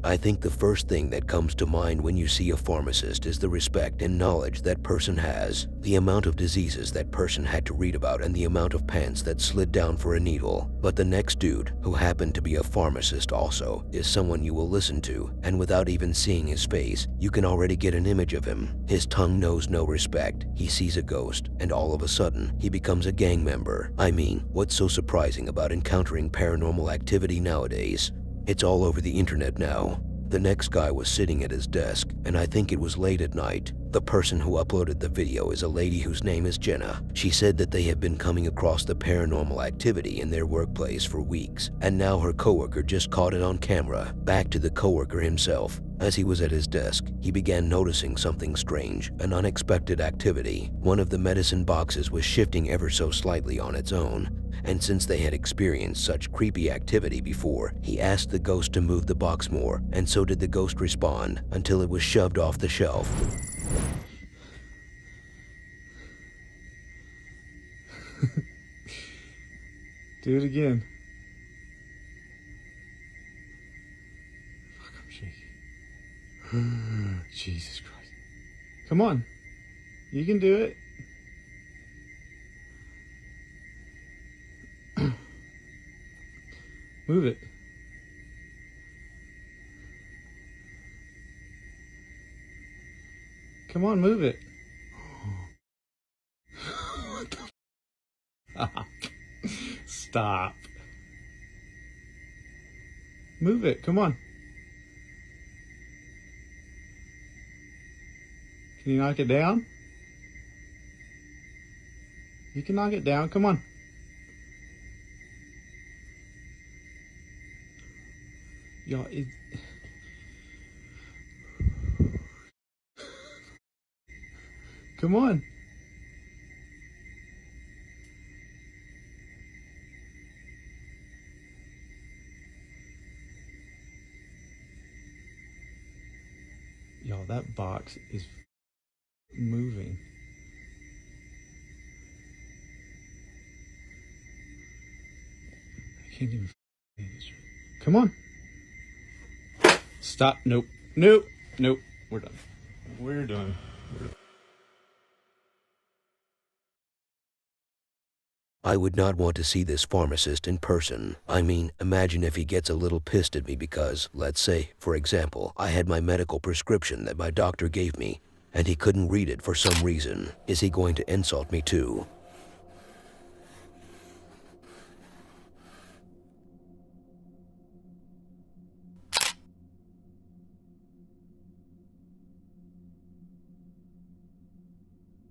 I think the first thing that comes to mind when you see a pharmacist is the respect and knowledge that person has, the amount of diseases that person had to read about and the amount of pants that slid down for a needle. But the next dude, who happened to be a pharmacist also, is someone you will listen to, and without even seeing his face, you can already get an image of him. His tongue knows no respect. He sees a ghost, and all of a sudden, he becomes a gang member. I mean, what's so surprising about encountering paranormal activity nowadays? It's all over the internet now. The next guy was sitting at his desk, and I think it was late at night. The person who uploaded the video is a lady whose name is Jenna. She said that they have been coming across the paranormal activity in their workplace for weeks, and now her coworker just caught it on camera. Back to the coworker himself. As he was at his desk, he began noticing something strange, an unexpected activity. One of the medicine boxes was shifting ever so slightly on its own, and since they had experienced such creepy activity before, he asked the ghost to move the box more, and so did the ghost respond, until it was shoved off the shelf. Do it again. Fuck, I'm shaking. Jesus Christ. Come on. You can do it. Move it. Come on, move it. What the fuck? Stop. Move it, come on. Can you knock it down? You can knock it down, come on. Y'all, come on. Y'all, that box is moving. I can't even say this right. Come on. Stop. Nope. Nope. Nope. We're done. We're done. I would not want to see this pharmacist in person. I mean, imagine if he gets a little pissed at me because, let's say, for example, I had my medical prescription that my doctor gave me, and he couldn't read it for some reason. Is he going to insult me too?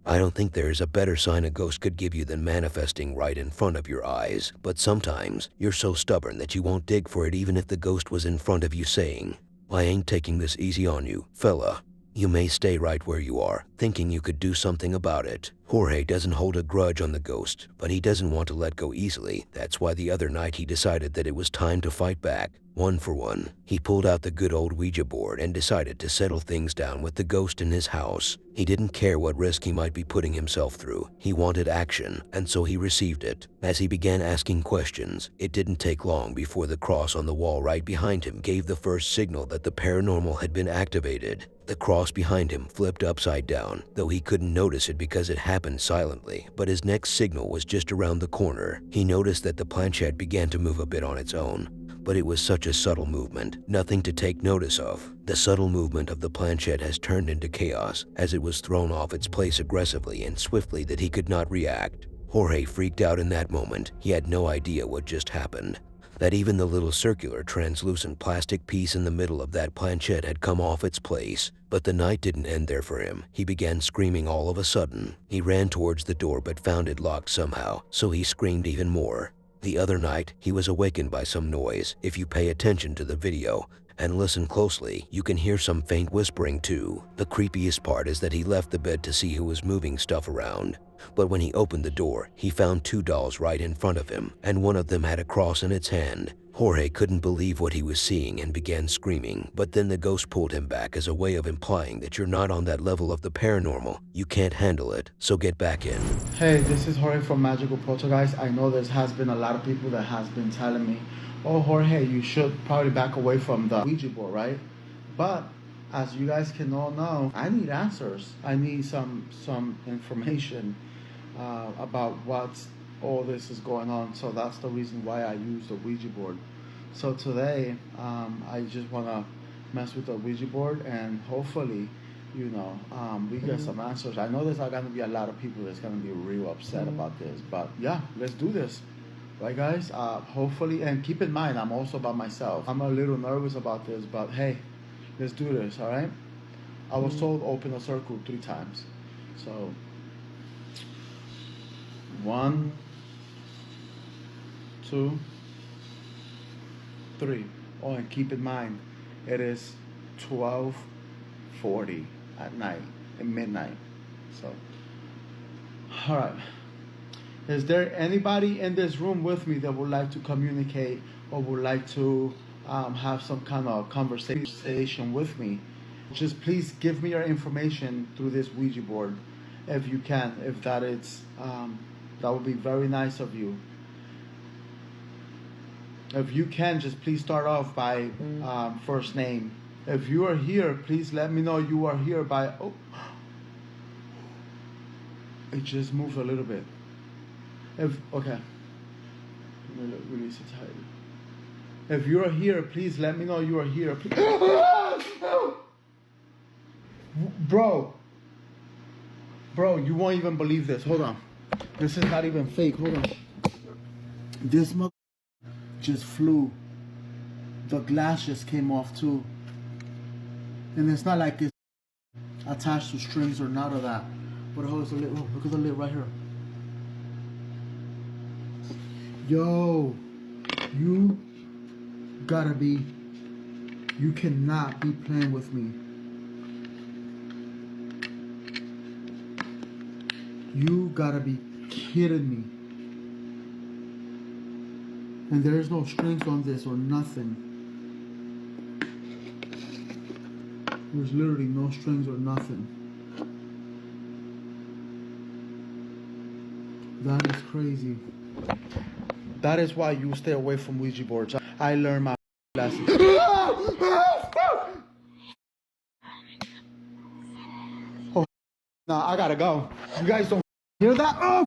I don't think there is a better sign a ghost could give you than manifesting right in front of your eyes, but sometimes you're so stubborn that you won't dig for it even if the ghost was in front of you saying, "I ain't taking this easy on you, fella." You may stay right where you are, thinking you could do something about it. Jorge doesn't hold a grudge on the ghost, but he doesn't want to let go easily. That's why the other night he decided that it was time to fight back. One for one, he pulled out the good old Ouija board and decided to settle things down with the ghost in his house. He didn't care what risk he might be putting himself through. He wanted action, and so he received it. As he began asking questions, it didn't take long before the cross on the wall right behind him gave the first signal that the paranormal had been activated. The cross behind him flipped upside down, though he couldn't notice it because it happened silently, but his next signal was just around the corner. He noticed that the planchette began to move a bit on its own, but it was such a subtle movement, nothing to take notice of. The subtle movement of the planchette has turned into chaos as it was thrown off its place aggressively and swiftly that he could not react. Jorge freaked out in that moment. He had no idea what just happened, that even the little circular translucent plastic piece in the middle of that planchette had come off its place. But the night didn't end there for him. He began screaming all of a sudden. He ran towards the door but found it locked somehow, so he screamed even more. The other night, he was awakened by some noise. If you pay attention to the video and listen closely, you can hear some faint whispering too. The creepiest part is that he left the bed to see who was moving stuff around. But when he opened the door, he found two dolls right in front of him, and one of them had a cross in its hand. Jorge couldn't believe what he was seeing and began screaming, but then the ghost pulled him back as a way of implying that you're not on that level of the paranormal. You can't handle it, so get back in. Hey, this is Jorge from Magical Poltergeist. I know there has been a lot of people that has been telling me oh, Jorge, you should probably back away from the Ouija board, right? But as you guys can all know, I need answers. I need some information about what all this is going on. So that's the reason why I use the Ouija board. So today, I just want to mess with the Ouija board and hopefully, we get some answers. I know there's not going to be a lot of people that's going to be real upset about this, but yeah, let's do this. Right, guys? Hopefully, and keep in mind, I'm also by myself. I'm a little nervous about this, but hey, let's do this, all right? I was told open a circle 3 times. So, 1, 2, 3. Oh, and keep in mind, it is 12:40 at night, at midnight. So, all right. Is there anybody in this room with me that would like to communicate or would like to have some kind of conversation with me? Just please give me your information through this Ouija board, if you can. If that is, that would be very nice of you. If you can, just please start off by first name. If you are here, please let me know you are here by. Oh, it just moved a little bit. Okay. Release it tightly. If you are here, please let me know you are here. Bro, you won't even believe this. Hold on. This is not even fake. Hold on. This mother just flew. The glass just came off too. And it's not like it's attached to strings or none of that. But hold on, look at the lid right here. Yo, you cannot be playing with me. You gotta be kidding me. And there's no strings on this or nothing. There's literally no strings or nothing. That is crazy. That is why you stay away from Ouija boards. I learned my lesson. Oh, nah, I gotta go. You guys don't hear that? Oh!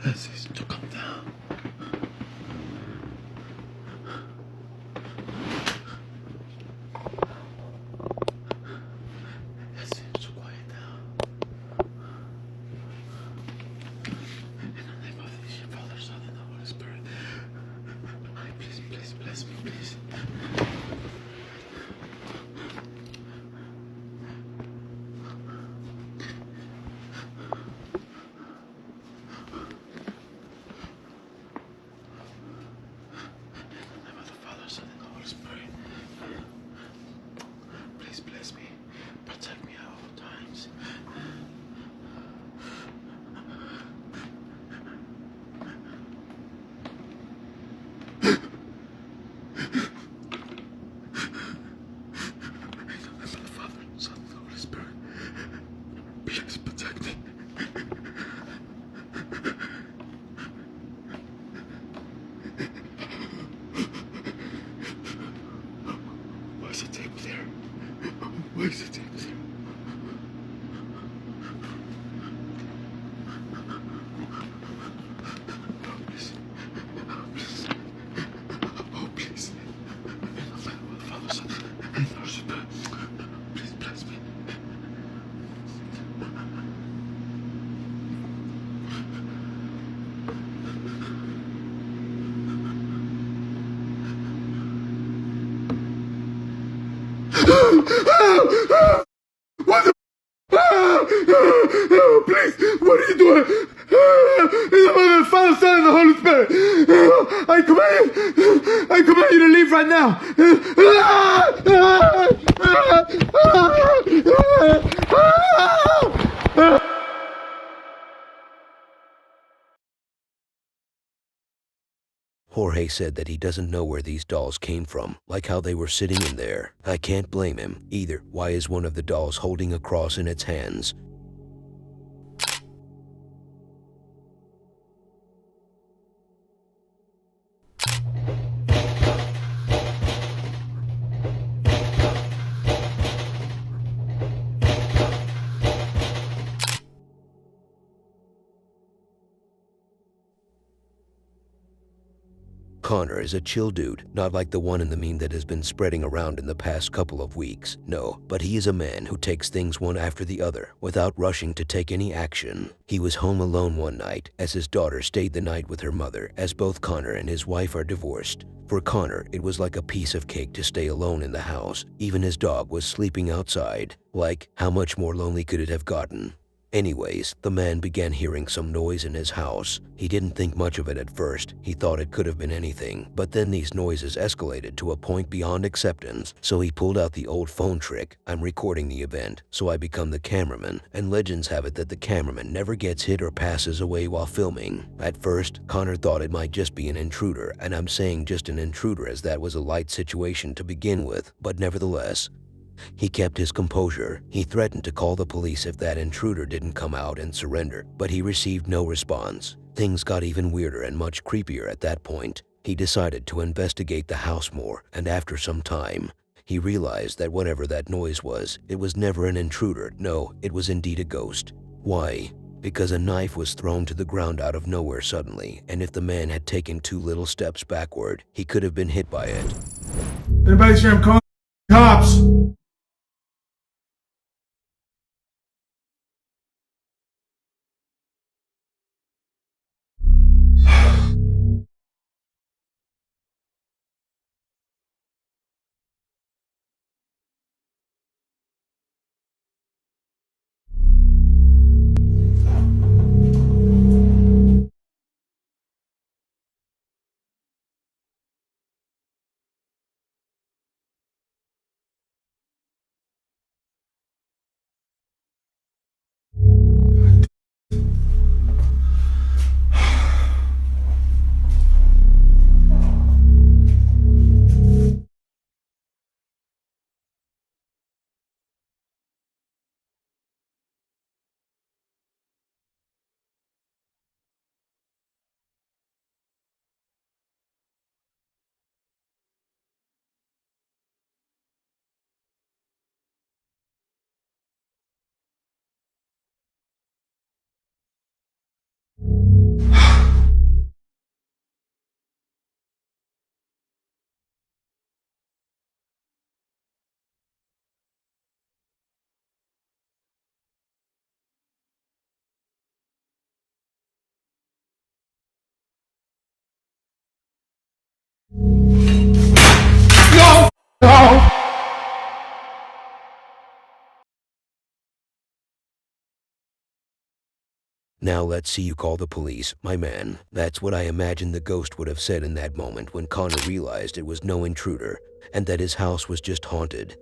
This is to come down. This is to quiet down. In the name of the Father, Son, and the Holy Spirit. Please bless me, please. Please bless me. Protect me at all times. Please, James. Oh, please. Please bless me. What the? Oh, please, what are you doing? In the name of the Father, Son, and the Holy Spirit, I command you to leave right now. Jorge said that he doesn't know where these dolls came from, like how they were sitting in there. I can't blame him either. Why is one of the dolls holding a cross in its hands? Connor is a chill dude, not like the one in the meme that has been spreading around in the past couple of weeks. No, but he is a man who takes things one after the other without rushing to take any action. He was home alone one night as his daughter stayed the night with her mother, as both Connor and his wife are divorced. For Connor, it was like a piece of cake to stay alone in the house. Even his dog was sleeping outside. Like, how much more lonely could it have gotten? Anyways, the man began hearing some noise in his house. He didn't think much of it at first. He thought it could have been anything. But then these noises escalated to a point beyond acceptance. So he pulled out the old phone trick. I'm recording the event, so I become the cameraman. And legends have it that the cameraman never gets hit or passes away while filming. At first, Connor thought it might just be an intruder. And I'm saying just an intruder as that was a light situation to begin with. But nevertheless, he kept his composure. He threatened to call the police if that intruder didn't come out and surrender, but he received no response. Things got even weirder and much creepier at that point. He decided to investigate the house more, and after some time, he realized that whatever that noise was, it was never an intruder. No, it was indeed a ghost. Why? Because a knife was thrown to the ground out of nowhere suddenly, and if the man had taken 2 little steps backward, he could have been hit by it. Anybody say I'm calling cops? No! No! Now let's see you call the police, my man. That's what I imagined the ghost would have said in that moment when Connor realized it was no intruder and that his house was just haunted.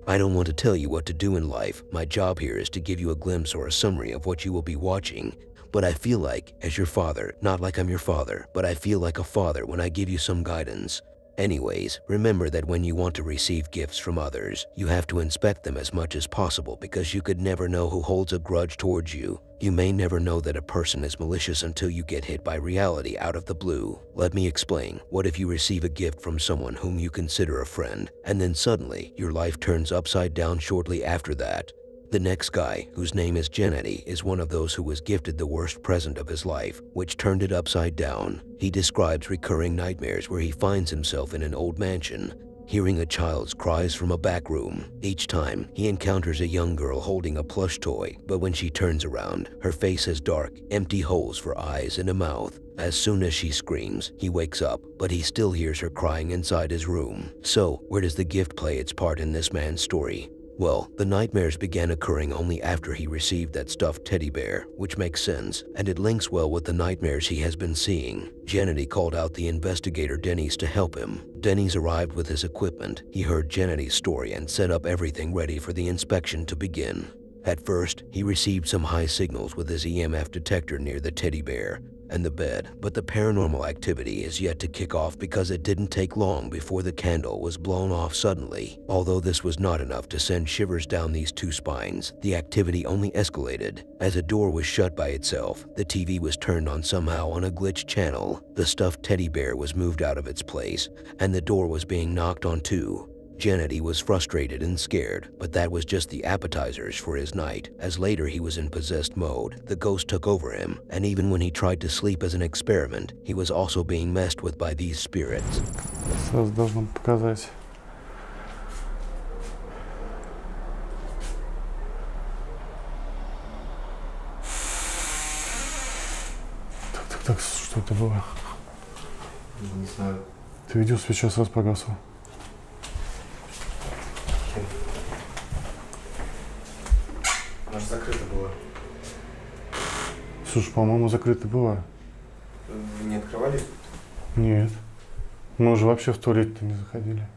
I don't want to tell you what to do in life. My job here is to give you a glimpse or a summary of what you will be watching. But I feel like, as your father, not like I'm your father, but I feel like a father when I give you some guidance. Anyways, remember that when you want to receive gifts from others, you have to inspect them as much as possible because you could never know who holds a grudge towards you. You may never know that a person is malicious until you get hit by reality out of the blue. Let me explain. What if you receive a gift from someone whom you consider a friend, and then suddenly your life turns upside down shortly after that? The next guy, whose name is Gennady, is one of those who was gifted the worst present of his life, which turned it upside down. He describes recurring nightmares where he finds himself in an old mansion, hearing a child's cries from a back room. Each time, he encounters a young girl holding a plush toy, but when she turns around, her face has dark, empty holes for eyes and a mouth. As soon as she screams, he wakes up, but he still hears her crying inside his room. So, where does the gift play its part in this man's story? Well, the nightmares began occurring only after he received that stuffed teddy bear, which makes sense, and it links well with the nightmares he has been seeing. Gennady called out the investigator Dennis to help him. Dennis arrived with his equipment. He heard Gennady's story and set up everything ready for the inspection to begin. At first, he received some high signals with his EMF detector near the teddy bear and the bed, but the paranormal activity is yet to kick off because it didn't take long before the candle was blown off suddenly. Although this was not enough to send shivers down these two spines, the activity only escalated. As a door was shut by itself, the TV was turned on somehow on a glitched channel, the stuffed teddy bear was moved out of its place, and the door was being knocked on too. Gennady was frustrated and scared, but that was just the appetizers for his night, as later he was in possessed mode. The ghost took over him, and even when he tried to sleep as an experiment, he was also being messed with by these spirits. Сразу должен показать. Так, что это было? Не знаю. Ты видел, свеча сразу погасла. Она же закрыта была. Слушай, по-моему, закрыта была. Вы не открывали? Нет. Мы уже вообще в туалет-то не заходили.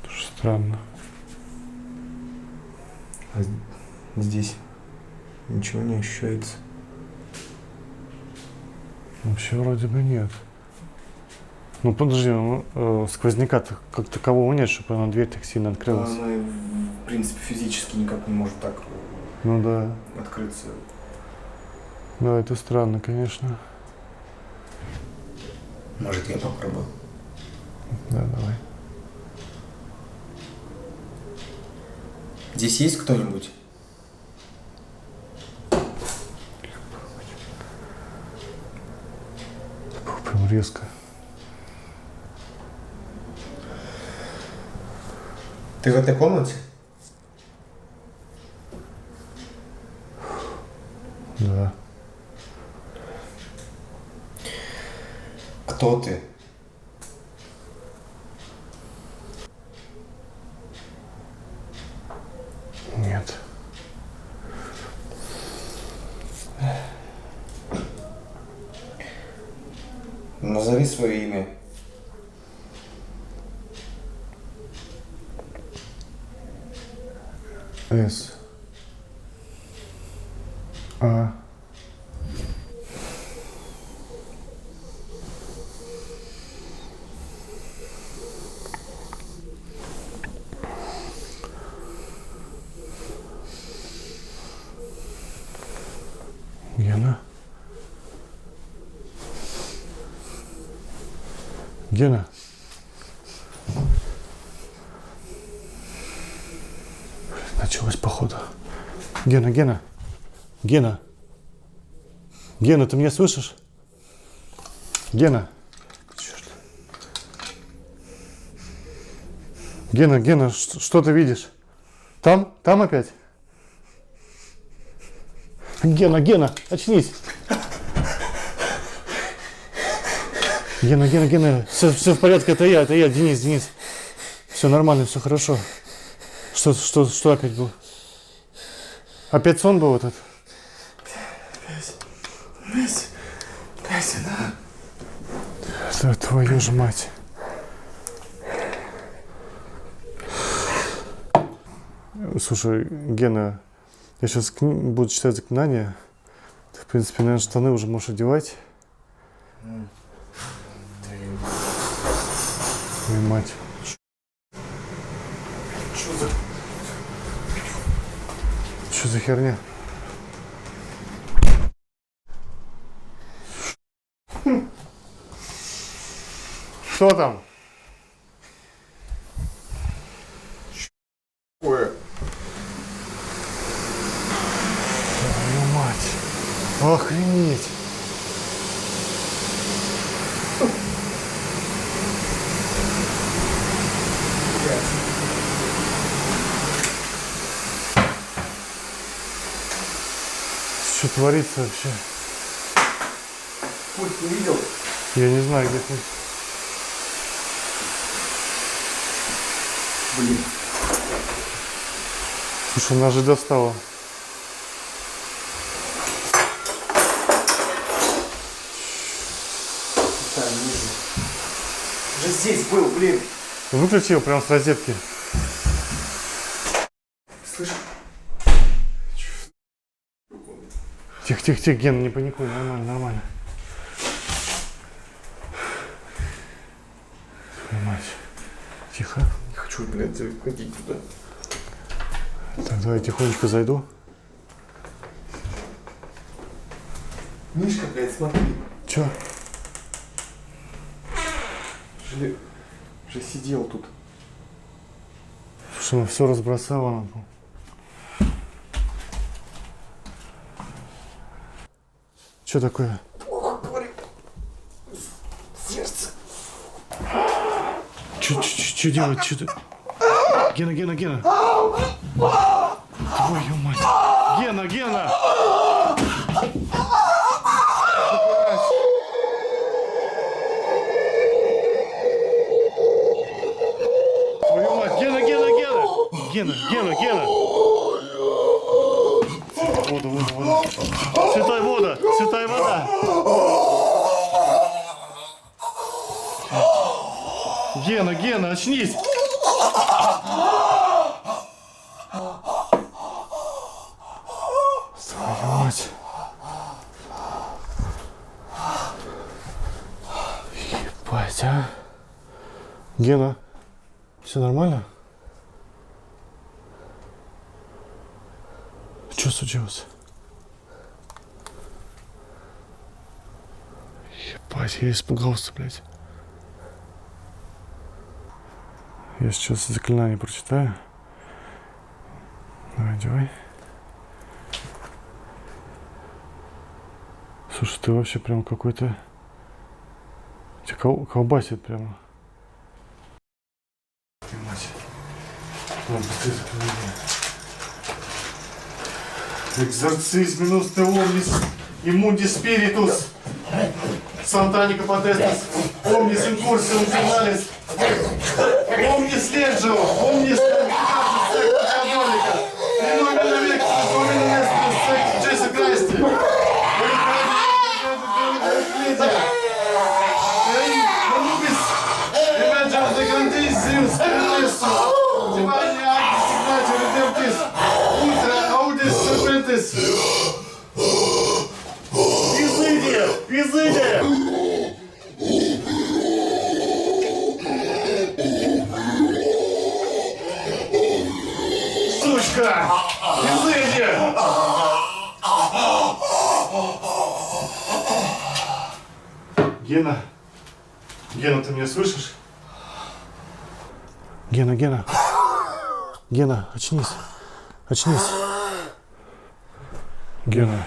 Это же странно. А здесь ничего не ощущается. Вообще вроде бы нет. Ну подожди, сквозняка-то как такового нет, чтобы она дверь так сильно открылась. Она, в принципе, физически никак не может так Ну да. открыться. Да, это странно, конечно. Может, я попробую? Да, давай. Здесь есть кто-нибудь? Прям резко. Ты в этой комнате? Да. Кто ты? Нет. Назови свое имя. С. А. Гена. Гена. Началось, походу. Гена, Гена. Гена. Гена, ты меня слышишь? Гена. Черт. Гена, Гена, что ты видишь? Там? Там опять? Гена, Гена, очнись. Гена, Гена, Гена, все в порядке, это я, Денис. Все нормально, все хорошо. Что опять было? Опять сон был этот? Опять она. Да твою же мать. Слушай, Гена, я сейчас буду читать заклинание. Ты, в принципе, наверное, штаны уже можешь одевать. Твою мать. Что за херня? Кто там? Ой. Твою мать. Охренеть. Что творится вообще? Путь не видел? Я не знаю, где ты. Блин. Слушай, она же достала. Да, не вижу. Уже здесь был, блин. Выключи его прямо с розетки. Слышь? Тихо, тихо, тихо, Ген, не паникуй, нормально, нормально. Твою мать. Тихо. Не хочу, блядь, ходить туда. Так, давай тихонечко зайду. Мишка, блядь, смотри. Чё? Уже сидел тут. Слушай, она все разбросала на пол. Что такое? Плохо говорю. Сердце. Что делать? Что ты? Гена, Гена, Гена. Твою мать. Гена, Гена. Твою мать. Гена, Гена, Гена. Гена, Гена, Гена. Вода, вода, вода. Святая вода, святая вода. Гена, Гена, очнись. Твою мать. Ебать, а. Гена, все нормально? Что случилось? Ебать, я испугался, блядь. Я сейчас заклинание прочитаю. Давай, давай. Слушай, ты вообще прям какой-то... Тебя колбасит прямо. Мать. Ладно, быстрее заклинание. Exorcisminus te omnis immundi spiritus Santanica potestas omnis in cursum finalis omnis legio omnis congregatus secta catholica in nomine Victus Domini Nostrum secta Jesu Christi Nobis Evangelis de Grandisius Spiritus Divine Actis Signatio Redemptis Ultra Audis Serpentis Изыди! Изыди! Сучка! Изыди! Гена? Гена, ты меня слышишь? Гена, Гена. Гена, очнись. Очнись. Гена.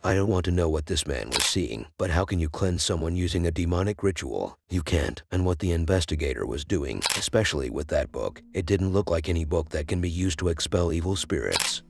I don't want to know what this man was seeing, but how can you cleanse someone using a demonic ritual? You can't. And what the investigator was doing, especially with that book, it didn't look like any book that can be used to expel evil spirits.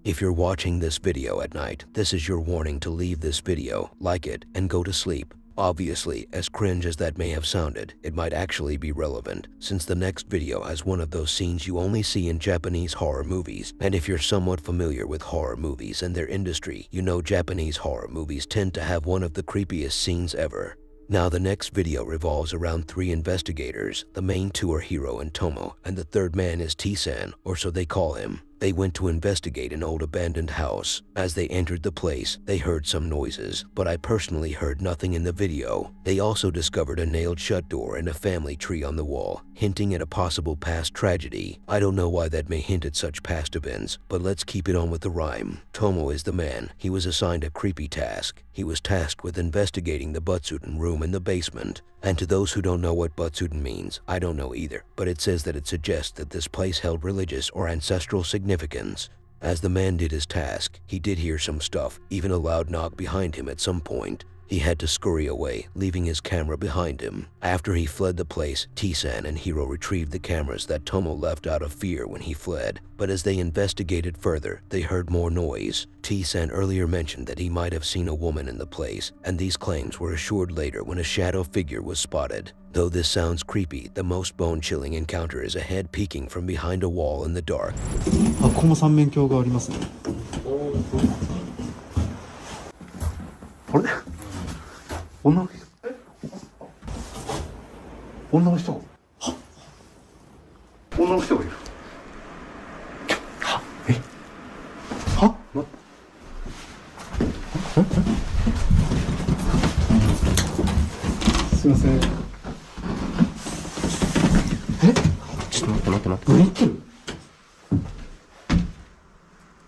If you're watching this video at night, this is your warning to leave this video, like it, and go to sleep. Obviously, as cringe as that may have sounded, it might actually be relevant, since the next video has one of those scenes you only see in Japanese horror movies. And if you're somewhat familiar with horror movies and their industry, you know Japanese horror movies tend to have one of the creepiest scenes ever. Now the next video revolves around 3 investigators. The main 2 are Hiro and Tomo, and the third man is T-san, or so they call him. They went to investigate an old abandoned house. As they entered the place, they heard some noises, but I personally heard nothing in the video. They also discovered a nailed shut door and a family tree on the wall, hinting at a possible past tragedy. I don't know why that may hint at such past events, but let's keep it on with the rhyme. Tomo is the man. He was assigned a creepy task. He was tasked with investigating the Butsuden room in the basement. And to those who don't know what Butsuden means, I don't know either, but it says that it suggests that this place held religious or ancestral significance. As the man did his task, he did hear some stuff, even a loud knock behind him at some point. He had to scurry away, leaving his camera behind him. After he fled the place, T-san and Hiro retrieved the cameras that Tomo left out of fear when he fled. But as they investigated further, they heard more noise. T-san earlier mentioned that he might have seen a woman in the place, and these claims were assured later when a shadow figure was spotted. Though this sounds creepy, the most bone-chilling encounter is a head peeking from behind a wall in the dark. あ、ここも三面鏡がありますね。あれ？女の人？女の人？は？女の人がいる。は？え？は？すいません。え？ちょっと待って。乗ってる？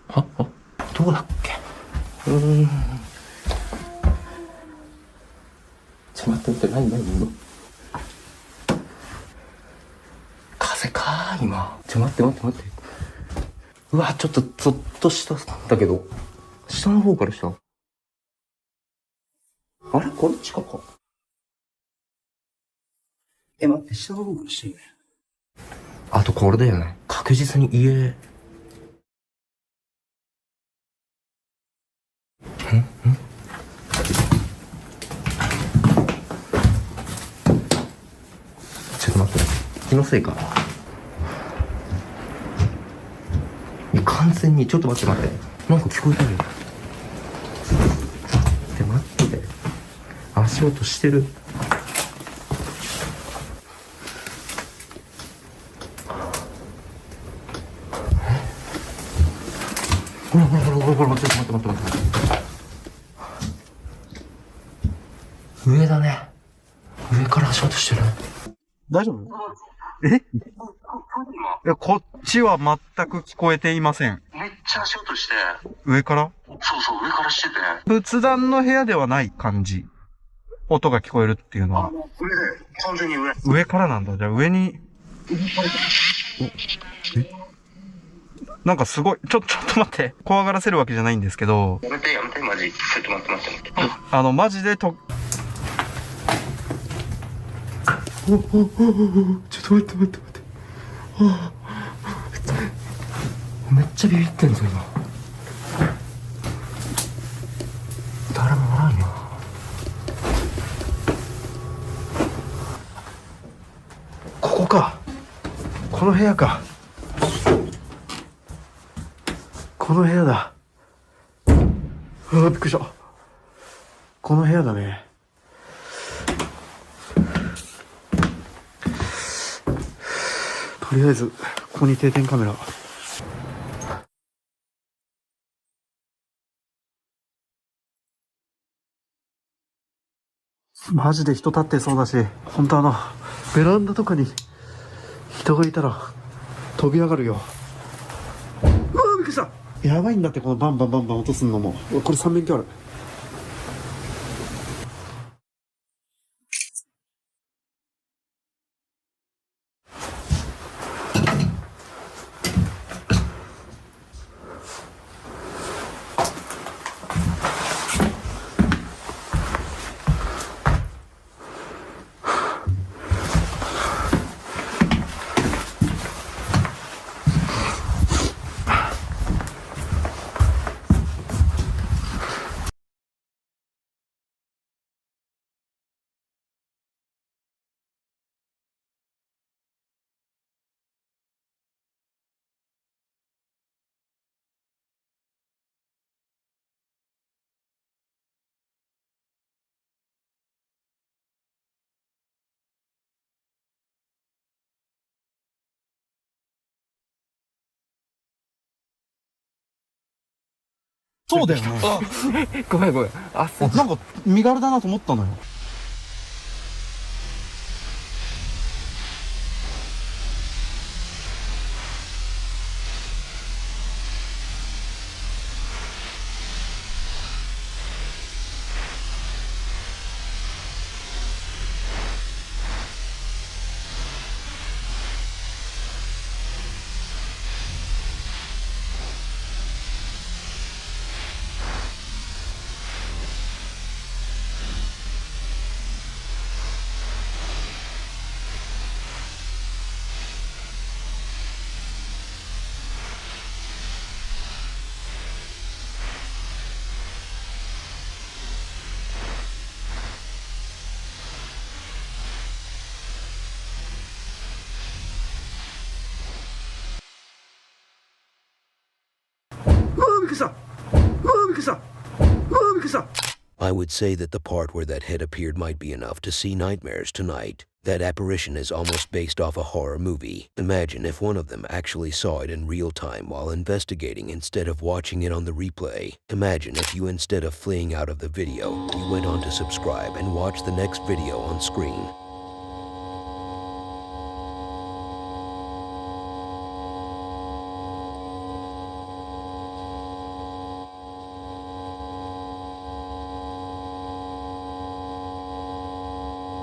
は？どこだっけ？ちょっと待って、何風か今。ちょっと待って。うわ、ちょっとゾッとしたんだけど。下の方からした。あれこっちか。待って、下の方からしていいね。あとこれだよね。確実に家。ちょっと待って。気のせいか。完全に、ちょっと待って。なんか聞こえたよ。待って。足音してる。ほら、ちょっと待って。上だね。上から足音してる。大丈夫？いや、こっちは全く聞こえていません。めっちゃ足音して。上から？そう、上からしてて。仏壇の部屋ではない感じ。音が聞こえるっていうのは。完全に上。上からなんだ。じゃあ上に。なんかすごい、ちょっと待って。怖がらせるわけじゃないんですけど。やめて、マジ。ちょっと待って。マジでちょっと待って。めっちゃビビってんぞ今。誰もおらんよ。ここか。この部屋か。この部屋だ。びっくりした。この部屋だね。とりあえずここに定点カメラ。マジで人立ってそうだし、本当ベランダとかに人がいたら飛び上がるよ。うわー、びっくりした。やばいんだって、このバンバン落とすのも。これ三面鏡ある。そうだよね。ごめんごめん。あ、なんか身軽だなと思ったのよ。I would say that the part where that head appeared might be enough to see nightmares tonight. That apparition is almost based off a horror movie. Imagine if one of them actually saw it in real time while investigating instead of watching it on the replay. Imagine if you, instead of fleeing out of the video, you went on to subscribe and watch the next video on screen.